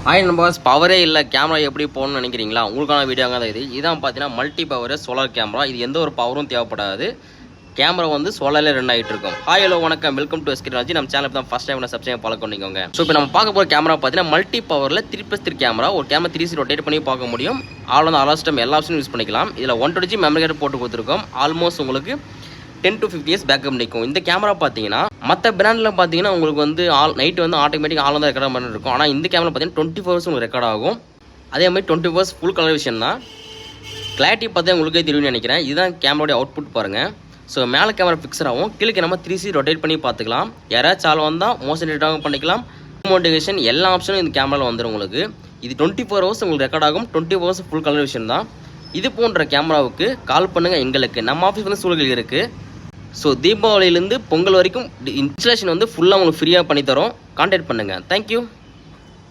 Hi நண்பர்ஸ், பவரே இல்லை camera எப்படி போகணும்னு நினைக்கிறீங்களா? உங்களுக்கான வீடியோங்க தான் இது. இதான் பார்த்தீங்கன்னா மல்டி பவர் சோலார் கேமரா. இது எந்த ஒரு பவரும் தேவைப்படாது. கேமரா வந்து சோலாரில் ரன் ஆகிட்டு இருக்கும். ஹாய் ஹலோ வணக்கம், வெல்கம் டு எஸ்கிராஜி. நம்ம சேனல் தான் ஃபஸ்ட் டைம் சப்ஸ்கிரைப் ஃபாலோ பண்ணிக்கோங்க. ஸோ இப்போ நம்ம பார்க்க போகிற கேமரா பார்த்தீங்கன்னா மல்டி பவரில் 3+3 கேமரா. ஒரு கேமரா 360 ரொட்டேட் பண்ணி பார்க்க முடியும். அலாஸ்டம் எல்லா ஆப்ஷனும் யூஸ் பண்ணிக்கலாம். இதில் 120G மெமரி கார்டு போட்டு கொடுத்துருக்கோம். ஆல்மோஸ்ட் உங்களுக்கு 10 to 50 years பேக்கப் நிற்கும். இந்த கேமரா பார்த்தீங்கன்னா மற்ற பிராண்டில் பார்த்தீங்கன்னா உங்களுக்கு வந்து நைட்டு வந்து ஆட்டோமேட்டிக் ஆல் தான் ரெக்கார்ட் பண்ணி இருக்கும். ஆனால் இந்த கேமரா பார்த்தீங்கன்னா 24 hours உங்களுக்கு ரெக்கார்ட் ஆகும். அதே மாதிரி 24 hours ஃபுல் கலர் விஷயம் தான். கிளாரிட்டி பார்த்தா உங்களுக்கே தெரியும்னு நினைக்கிறேன். இதுதான் கேமராவுடைய அவுட்புட் பாருங்கள். ஸோ மேலே கேமரா ஃபிக்ஸர் ஆகும். கீழே நம்ம 360 ரொட்டேட் பண்ணி பார்த்துக்கலாம். யாராச்சும் ஆள் வந்தால் மோஷன் ரேட்டாகவும் பண்ணிக்கலாம். மோட்டிவேஷன் எல்லா ஆப்ஷனும் இந்த கேமராவில் வந்துடும் உங்களுக்கு. இது 24 hours உங்களுக்கு ரெக்கார்ட் ஆகும். 24 hours ஃபுல் கலர் விஷயம் தான். இது போன்ற கேமராவுக்கு கால் பண்ணுங்கள் எங்களுக்கு. நம்ம ஆஃபீஸ் வந்து சூழல் இருக்குது. ஸோ தீபாவளியிலேருந்து பொங்கல் வரைக்கும் இன்ஸ்டாலேஷன் வந்து ஃபுல்லாக உங்களுக்கு ஃப்ரீயாக பண்ணித்தரோம். கான்டாக்ட் பண்ணுங்கள். தேங்க்யூ.